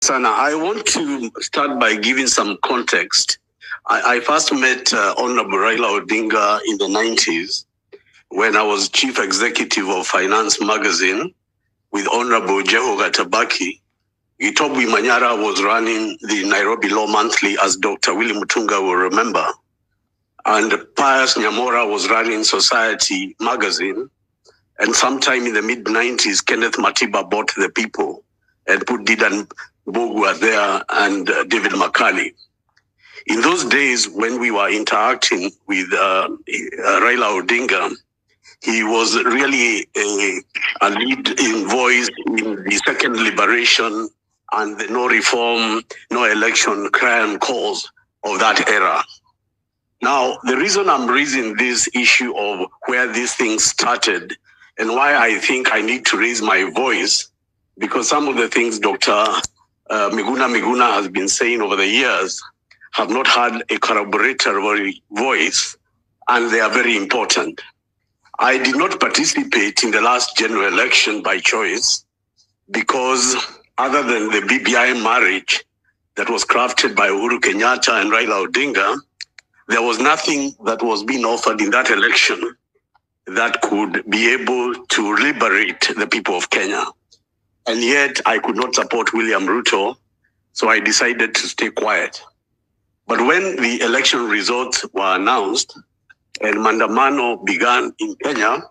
Sana, I want to start by giving some context. I first met Honorable Raila Odinga in the 90s when I was chief executive of Finance Magazine with Honorable Gachoka. Gitobwi Manyara was running the Nairobi Law Monthly, as Dr. Willie Mutunga will remember. And Pius Nyamora was running Society Magazine. And sometime in the mid-90s, Kenneth Matiba bought The People and put Didan Bogua there and David Makali. In those days, when we were interacting with Raila Odinga, he was really a lead voice in the second liberation and the no reform, no election cry and calls of that era. Now, the reason I'm raising this issue of where these things started and why I think I need to raise my voice, because some of the things Dr. Miguna has been saying over the years have not had a corroboratory voice, and they are very important. I did not participate in the last general election by choice because other than the BBI marriage that was crafted by Uhuru Kenyatta and Raila Odinga, there was nothing that was being offered in that election that could be able to liberate the people of Kenya. And yet I could not support William Ruto, so I decided to stay quiet. But when the election results were announced and Mandamano began in Kenya,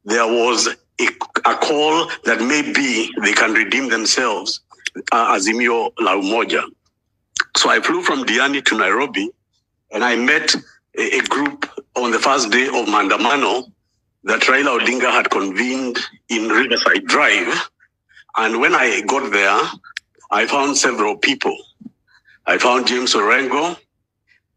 there was a call that maybe they can redeem themselves, Azimio la Umoja. So I flew from Diani to Nairobi, and I met a group on the first day of Mandamano that Raila Odinga had convened in Riverside Drive. And when I got there, I found several people. I found James Orengo,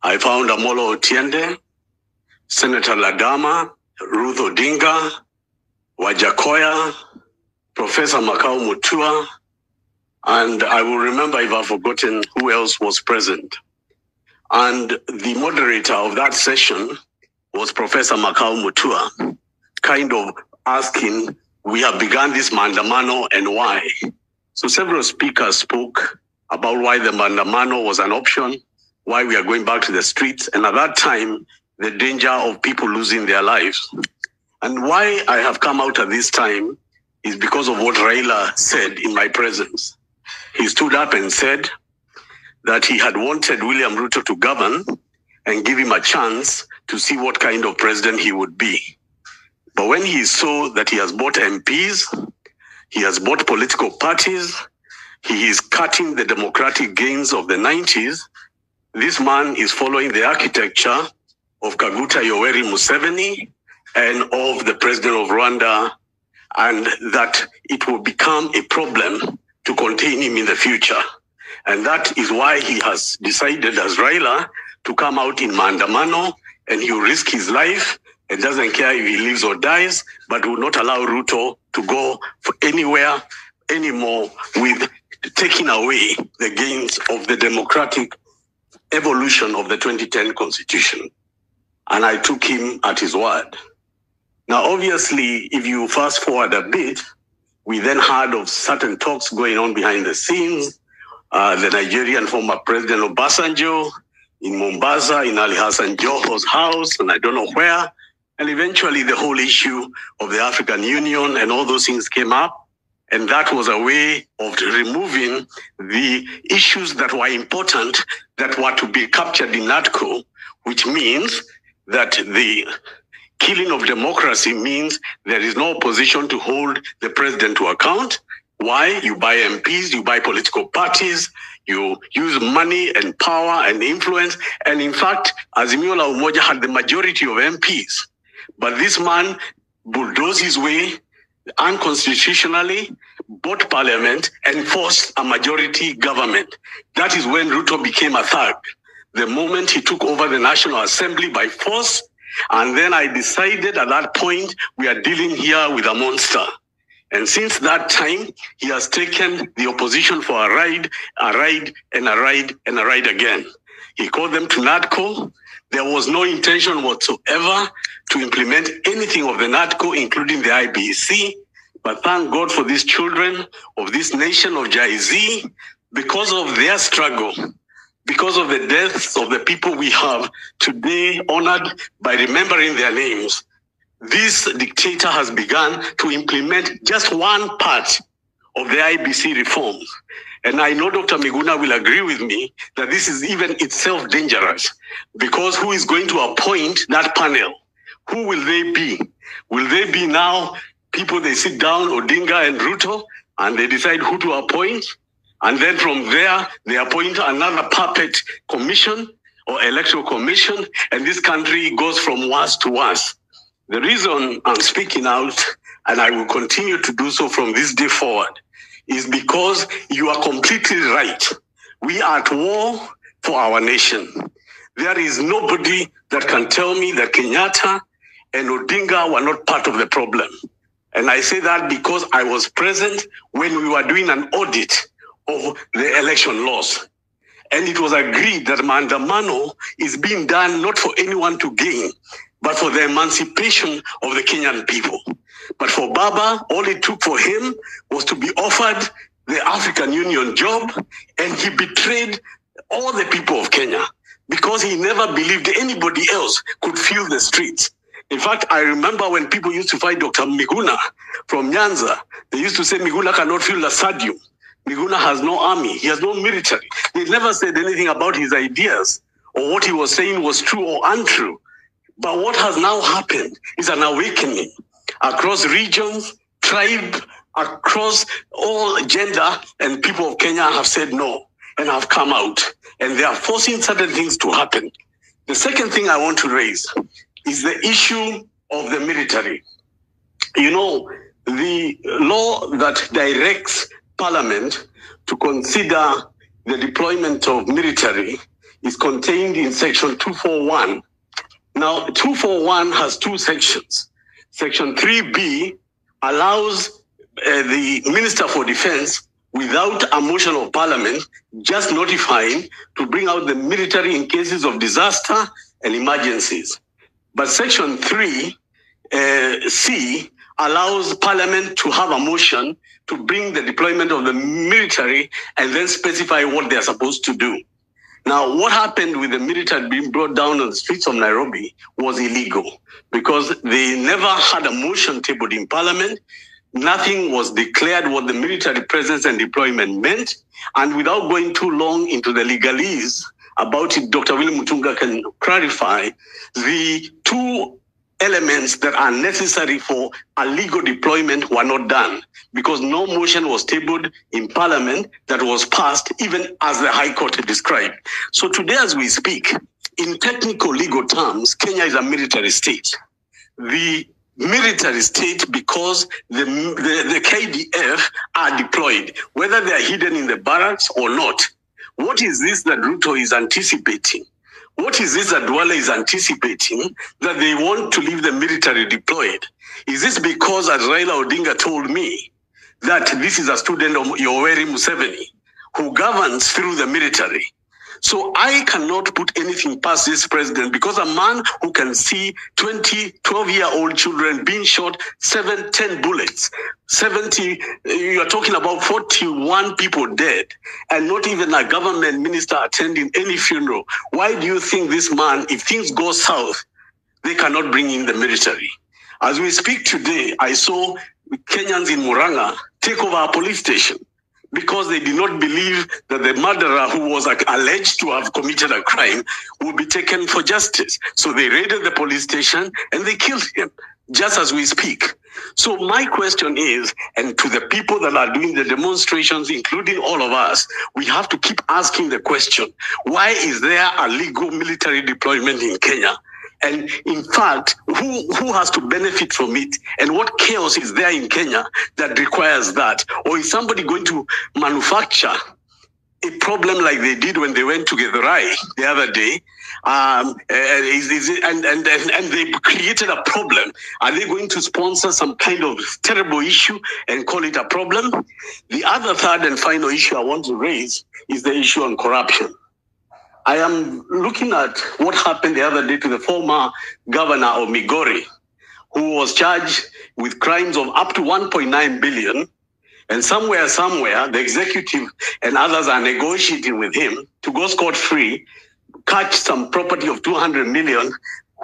I found Amolo Otiende, Senator Ladama, Ruth Odinga, Wajakoya, Professor Makau Mutua, and I will remember if I've forgotten who else was present. And the moderator of that session was Professor Makau Mutua, kind of asking, we have begun this Mandamano and why? So several speakers spoke about why the Mandamano was an option, why we are going back to the streets, and at that time, the danger of people losing their lives. And why I have come out at this time is because of what Raila said in my presence. He stood up and said that he had wanted William Ruto to govern and give him a chance to see what kind of president he would be. But when he saw that he has bought MPs, he has bought political parties, he is cutting the democratic gains of the 90s, this man is following the architecture of Kaguta Yoweri Museveni and of the president of Rwanda, and that it will become a problem to contain him in the future. And that is why he has decided as Raila to come out in Mandamano, and he will risk his life and doesn't care if he lives or dies, but will not allow Ruto to go for anywhere anymore with taking away the gains of the democratic evolution of the 2010 constitution. And I took him at his word. Now, obviously, if you fast forward a bit, we then heard of certain talks going on behind the scenes. The Nigerian former President Obasanjo in Mombasa, in Ali Hassan Joho's house, and I don't know where. And eventually the whole issue of the African Union and all those things came up. And that was a way of removing the issues that were important, that were to be captured in NATCO, which means that the killing of democracy means there is no opposition to hold the president to account. Why? You buy MPs, you buy political parties, you use money and power and influence. And in fact, Azimio la Umoja had the majority of MPs. But this man bulldozed his way unconstitutionally, bought parliament, and forced a majority government. That is when Ruto became a thug. The moment he took over the National Assembly by force, and then I decided at that point, we are dealing here with a monster. And since that time, he has taken the opposition for a ride, and a ride, and a ride again. He called them to NATCO. There was no intention whatsoever to implement anything of the NATCO, including the IBC. But thank God for these children of this nation of Jay-Z because of their struggle, because of the deaths of the people we have today honored by remembering their names, this dictator has begun to implement just one part of the IBC reforms. And I know Dr. Miguna will agree with me that this is even itself dangerous, because who is going to appoint that panel? Who will they be? Will they be now people they sit down, Odinga and Ruto, and they decide who to appoint? And then from there, they appoint another puppet commission or electoral commission, and this country goes from worse to worse. The reason I'm speaking out, and I will continue to do so from this day forward, is because you are completely right. We are at war for our nation. There is nobody that can tell me that Kenyatta and Odinga were not part of the problem. And I say that because I was present when we were doing an audit of the election laws. And it was agreed that Maandamano is being done not for anyone to gain, but for the emancipation of the Kenyan people. But for Baba, all it took for him was to be offered the African Union job, and he betrayed all the people of Kenya because he never believed anybody else could fill the streets. In fact, I remember when people used to fight Dr. Miguna from Nyanza, they used to say Miguna cannot fill the stadium. Miguna has no army, he has no military. They never said anything about his ideas or what he was saying was true or untrue. But what has now happened is an awakening across regions, tribe, across all gender, and people of Kenya have said no and have come out. And they are forcing certain things to happen. The second thing I want to raise is the issue of the military. You know, the law that directs Parliament to consider the deployment of military is contained in Section 241. Now, 241 has two sections. Section 3B allows the Minister for Defense, without a motion of Parliament, just notifying to bring out the military in cases of disaster and emergencies. But Section 3C allows Parliament to have a motion to bring the deployment of the military and then specify what they are supposed to do. Now, what happened with the military being brought down on the streets of Nairobi was illegal because they never had a motion tabled in Parliament. Nothing was declared what the military presence and deployment meant. And without going too long into the legalese about it, Dr. William Mutunga can clarify the two elements that are necessary for a legal deployment were not done because no motion was tabled in Parliament that was passed, even as the High Court described. So today, as we speak, in technical legal terms, Kenya is a military state. The military state because the KDF are deployed, whether they are hidden in the barracks or not. What is this that Ruto is anticipating? What is this that Duale is anticipating that they want to leave the military deployed? Is this because, as Raila Odinga told me, that this is a student of Yoweri Museveni who governs through the military? So I cannot put anything past this president because a man who can see 20, 12-year-old children being shot 7, 10 bullets, 70, you are talking about 41 people dead, and not even a government minister attending any funeral. Why do you think this man, if things go south, they cannot bring in the military? As we speak today, I saw Kenyans in Muranga take over a police station because they did not believe that the murderer who was alleged to have committed a crime would be taken for justice. So they raided the police station and they killed him, just as we speak. So my question is, and to the people that are doing the demonstrations, including all of us, we have to keep asking the question, why is there a legal military deployment in Kenya? And in fact, who has to benefit from it? And what chaos is there in Kenya that requires that? Or is somebody going to manufacture a problem like they did when they went to Githurai the other day? And they created a problem. Are they going to sponsor some kind of terrible issue and call it a problem? The other third and final issue I want to raise is the issue on corruption. I am looking at what happened the other day to the former governor of Migori, who was charged with crimes of up to 1.9 billion And somewhere, the executive and others are negotiating with him to go scot-free, catch some property of 200 million.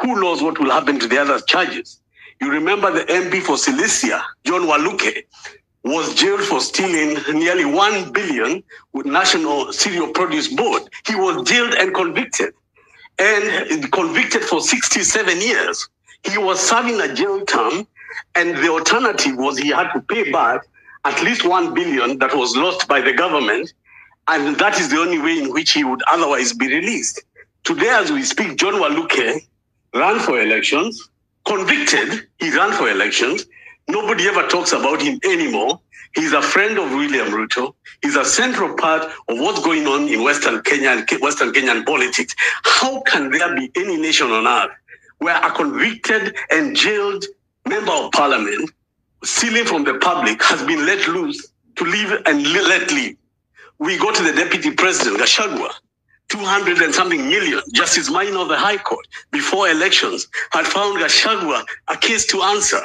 Who knows what will happen to the other charges? You remember the MP for Cilicia, John Waluke, was jailed for stealing nearly 1 billion with National Cereal Produce Board. He was jailed and convicted for 67 years. He was serving a jail term, and the alternative was he had to pay back at least 1 billion that was lost by the government, and that is the only way in which he would otherwise be released. Today, as we speak, John Waluke ran for elections, convicted, he ran for elections. Nobody ever talks about him anymore. He's a friend of William Ruto. He's a central part of what's going on in Western Kenya and Western Kenyan politics. How can there be any nation on earth where a convicted and jailed member of parliament, stealing from the public, has been let loose to live and let live? We go to the deputy president, Gachoka, 200 and something million. Justice Minor of the High Court, before elections, had found Gachoka a case to answer.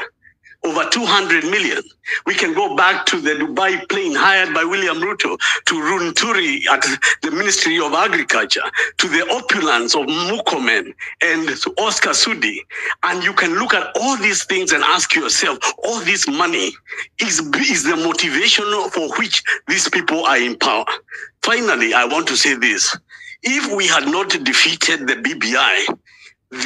Over 200 million. We can go back to the Dubai plane hired by William Ruto, to Runturi at the Ministry of Agriculture, to the opulence of Mukomen and Oscar Sudi. And you can look at all these things and ask yourself, all this money is the motivation for which these people are in power. Finally, I want to say this. If we had not defeated the BBI,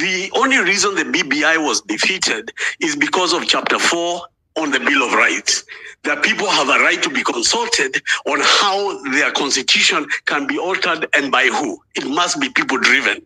the only reason the BBI was defeated is because of Chapter 4 on the Bill of Rights. That people have a right to be consulted on how their constitution can be altered and by who. It must be people driven.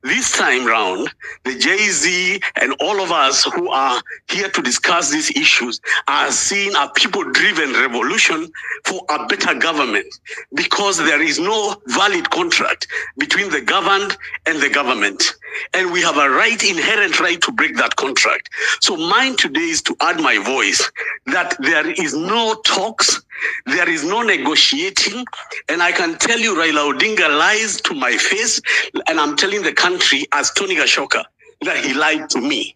This time round, the Jay-Z and all of us who are here to discuss these issues are seeing a people-driven revolution for a better government, because there is no valid contract between the governed and the government. And we have a right, inherent right, to break that contract. So mine today is to add my voice that there is no talks, there is no negotiating, and I can tell you Raila Odinga lies to my face, and I'm telling the country as Tony Gachoka that he lied to me.